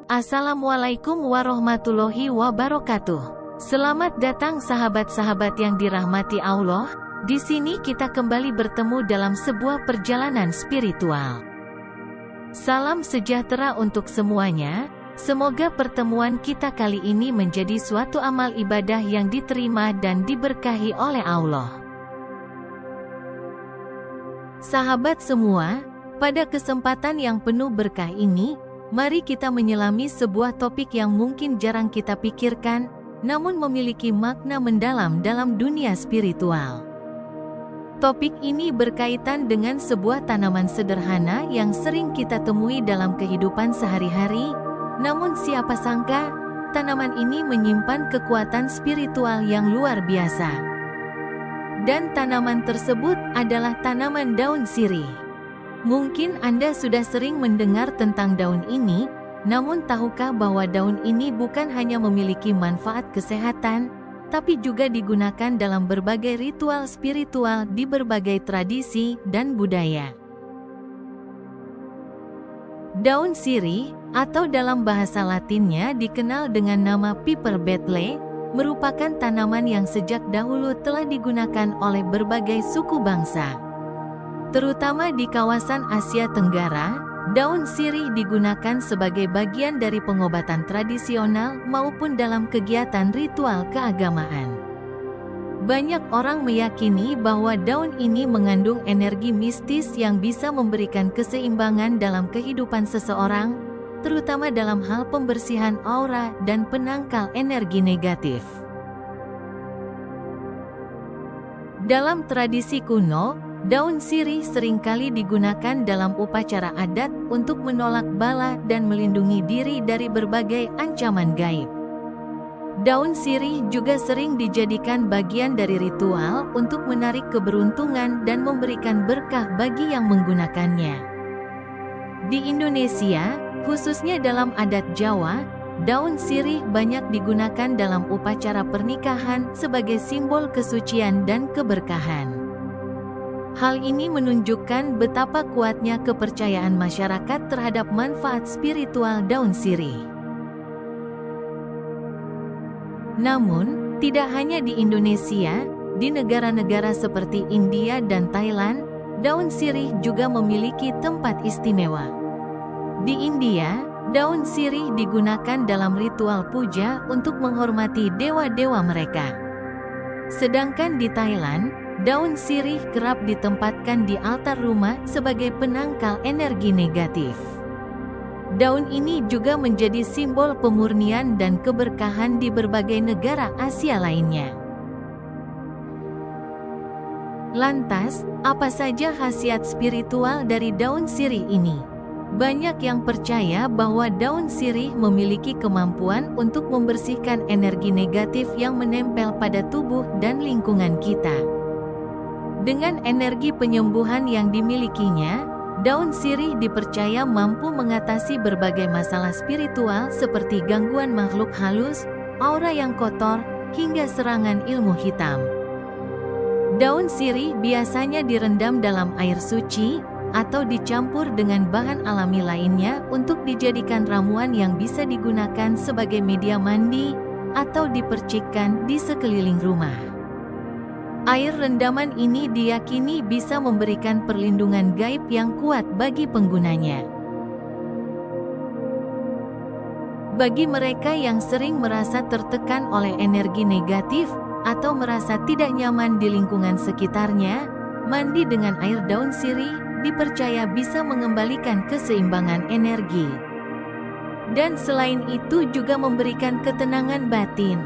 Assalamualaikum warahmatullahi wabarakatuh. Selamat datang sahabat-sahabat yang dirahmati Allah. Di sini kita kembali bertemu dalam sebuah perjalanan spiritual. Salam sejahtera untuk semuanya. Semoga pertemuan kita kali ini menjadi suatu amal ibadah yang diterima dan diberkahi oleh Allah. Sahabat semua, pada kesempatan yang penuh berkah ini, mari kita menyelami sebuah topik yang mungkin jarang kita pikirkan, namun memiliki makna mendalam dalam dunia spiritual. Topik ini berkaitan dengan sebuah tanaman sederhana yang sering kita temui dalam kehidupan sehari-hari, namun siapa sangka, tanaman ini menyimpan kekuatan spiritual yang luar biasa. Dan tanaman tersebut adalah tanaman daun sirih. Mungkin Anda sudah sering mendengar tentang daun ini, namun tahukah bahwa daun ini bukan hanya memiliki manfaat kesehatan, tapi juga digunakan dalam berbagai ritual spiritual di berbagai tradisi dan budaya. Daun sirih, atau dalam bahasa Latinnya dikenal dengan nama Piper betle, merupakan tanaman yang sejak dahulu telah digunakan oleh berbagai suku bangsa. Terutama di kawasan Asia Tenggara, daun sirih digunakan sebagai bagian dari pengobatan tradisional maupun dalam kegiatan ritual keagamaan. Banyak orang meyakini bahwa daun ini mengandung energi mistis yang bisa memberikan keseimbangan dalam kehidupan seseorang, terutama dalam hal pembersihan aura dan penangkal energi negatif. Dalam tradisi kuno, daun sirih seringkali digunakan dalam upacara adat untuk menolak bala dan melindungi diri dari berbagai ancaman gaib. Daun sirih juga sering dijadikan bagian dari ritual untuk menarik keberuntungan dan memberikan berkah bagi yang menggunakannya. Di Indonesia, khususnya dalam adat Jawa, daun sirih banyak digunakan dalam upacara pernikahan sebagai simbol kesucian dan keberkahan. Hal ini menunjukkan betapa kuatnya kepercayaan masyarakat terhadap manfaat spiritual daun sirih. Namun, tidak hanya di Indonesia, di negara-negara seperti India dan Thailand, daun sirih juga memiliki tempat istimewa. Di India, daun sirih digunakan dalam ritual puja untuk menghormati dewa-dewa mereka. Sedangkan di Thailand, daun sirih kerap ditempatkan di altar rumah sebagai penangkal energi negatif. Daun ini juga menjadi simbol pemurnian dan keberkahan di berbagai negara Asia lainnya. Lantas, apa saja khasiat spiritual dari daun sirih ini? Banyak yang percaya bahwa daun sirih memiliki kemampuan untuk membersihkan energi negatif yang menempel pada tubuh dan lingkungan kita. Dengan energi penyembuhan yang dimilikinya, daun sirih dipercaya mampu mengatasi berbagai masalah spiritual seperti gangguan makhluk halus, aura yang kotor, hingga serangan ilmu hitam. Daun sirih biasanya direndam dalam air suci, atau dicampur dengan bahan alami lainnya untuk dijadikan ramuan yang bisa digunakan sebagai media mandi, atau dipercikkan di sekeliling rumah. Air rendaman ini diyakini bisa memberikan perlindungan gaib yang kuat bagi penggunanya. Bagi mereka yang sering merasa tertekan oleh energi negatif, atau merasa tidak nyaman di lingkungan sekitarnya, mandi dengan air daun sirih dipercaya bisa mengembalikan keseimbangan energi. Dan selain itu juga memberikan ketenangan batin.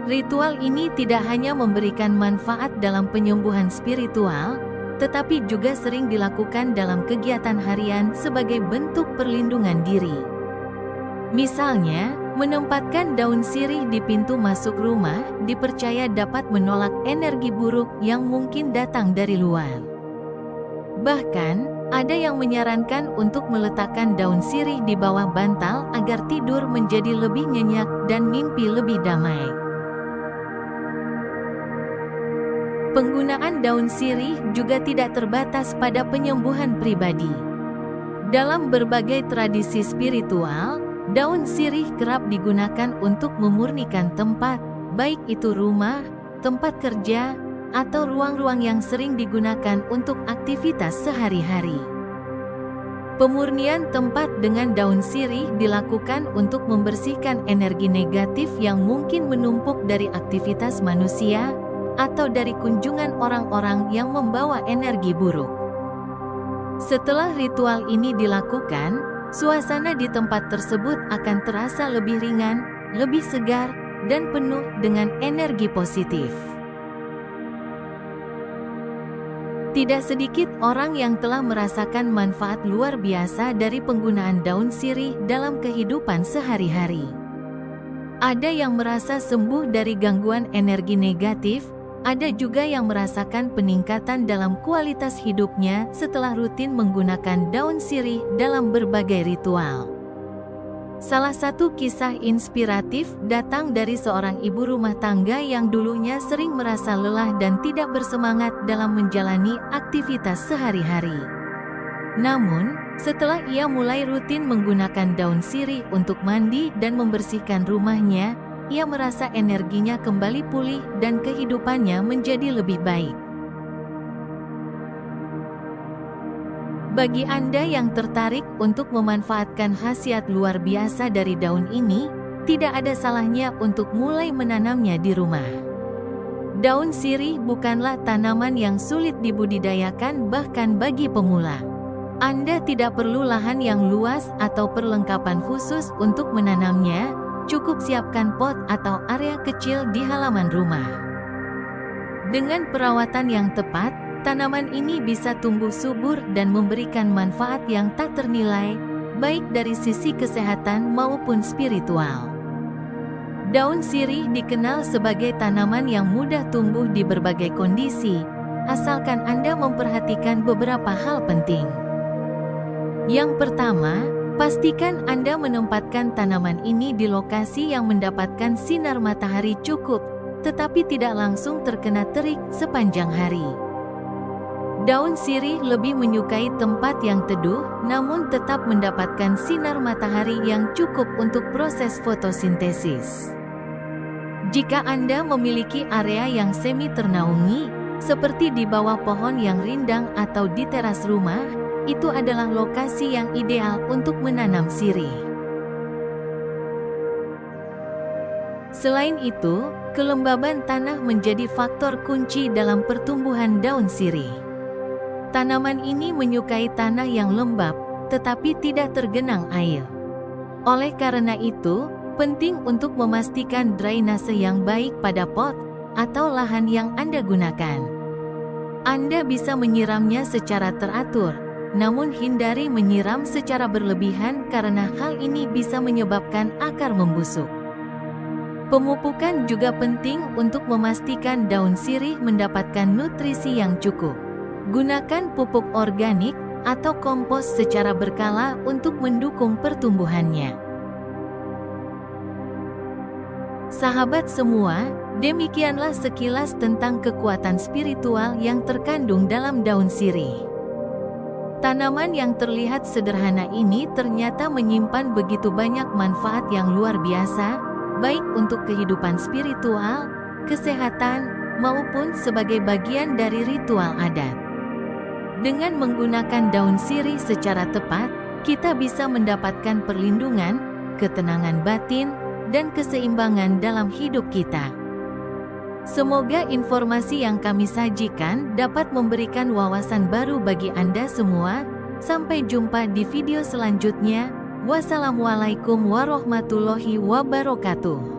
Ritual ini tidak hanya memberikan manfaat dalam penyembuhan spiritual, tetapi juga sering dilakukan dalam kegiatan harian sebagai bentuk perlindungan diri. Misalnya, menempatkan daun sirih di pintu masuk rumah dipercaya dapat menolak energi buruk yang mungkin datang dari luar. Bahkan, ada yang menyarankan untuk meletakkan daun sirih di bawah bantal agar tidur menjadi lebih nyenyak dan mimpi lebih damai. Penggunaan daun sirih juga tidak terbatas pada penyembuhan pribadi. Dalam berbagai tradisi spiritual, Daun sirih kerap digunakan untuk memurnikan tempat, baik itu rumah, tempat kerja, atau ruang-ruang yang sering digunakan untuk aktivitas sehari-hari. Pemurnian tempat dengan daun sirih dilakukan untuk membersihkan energi negatif yang mungkin menumpuk dari aktivitas manusia atau dari kunjungan orang-orang yang membawa energi buruk. Setelah ritual ini dilakukan, suasana di tempat tersebut akan terasa lebih ringan, lebih segar, dan penuh dengan energi positif. Tidak sedikit orang yang telah merasakan manfaat luar biasa dari penggunaan daun sirih dalam kehidupan sehari-hari. Ada yang merasa sembuh dari gangguan energi negatif, ada juga yang merasakan peningkatan dalam kualitas hidupnya setelah rutin menggunakan daun sirih dalam berbagai ritual. Salah satu kisah inspiratif datang dari seorang ibu rumah tangga yang dulunya sering merasa lelah dan tidak bersemangat dalam menjalani aktivitas sehari-hari. Namun, setelah ia mulai rutin menggunakan daun sirih untuk mandi dan membersihkan rumahnya, ia merasa energinya kembali pulih dan kehidupannya menjadi lebih baik. Bagi Anda yang tertarik untuk memanfaatkan khasiat luar biasa dari daun ini, tidak ada salahnya untuk mulai menanamnya di rumah. Daun sirih bukanlah tanaman yang sulit dibudidayakan bahkan bagi pemula. Anda tidak perlu lahan yang luas atau perlengkapan khusus untuk menanamnya, cukup siapkan pot atau area kecil di halaman rumah. Dengan perawatan yang tepat, tanaman ini bisa tumbuh subur dan memberikan manfaat yang tak ternilai, baik dari sisi kesehatan maupun spiritual. Daun sirih dikenal sebagai tanaman yang mudah tumbuh di berbagai kondisi, asalkan Anda memperhatikan beberapa hal penting. Yang pertama, pastikan Anda menempatkan tanaman ini di lokasi yang mendapatkan sinar matahari cukup, tetapi tidak langsung terkena terik sepanjang hari. Daun sirih lebih menyukai tempat yang teduh, namun tetap mendapatkan sinar matahari yang cukup untuk proses fotosintesis. Jika Anda memiliki area yang semi ternaungi, seperti di bawah pohon yang rindang atau di teras rumah, itu adalah lokasi yang ideal untuk menanam sirih. Selain itu, kelembaban tanah menjadi faktor kunci dalam pertumbuhan daun sirih. Tanaman ini menyukai tanah yang lembab, tetapi tidak tergenang air. Oleh karena itu, penting untuk memastikan drainase yang baik pada pot atau lahan yang Anda gunakan. Anda bisa menyiramnya secara teratur, namun hindari menyiram secara berlebihan karena hal ini bisa menyebabkan akar membusuk. Pemupukan juga penting untuk memastikan daun sirih mendapatkan nutrisi yang cukup. Gunakan pupuk organik atau kompos secara berkala untuk mendukung pertumbuhannya. Sahabat semua, demikianlah sekilas tentang kekuatan spiritual yang terkandung dalam daun sirih. Tanaman yang terlihat sederhana ini ternyata menyimpan begitu banyak manfaat yang luar biasa, baik untuk kehidupan spiritual, kesehatan, maupun sebagai bagian dari ritual adat. Dengan menggunakan daun sirih secara tepat, kita bisa mendapatkan perlindungan, ketenangan batin, dan keseimbangan dalam hidup kita. Semoga informasi yang kami sajikan dapat memberikan wawasan baru bagi Anda semua. Sampai jumpa di video selanjutnya. Wassalamualaikum warahmatullahi wabarakatuh.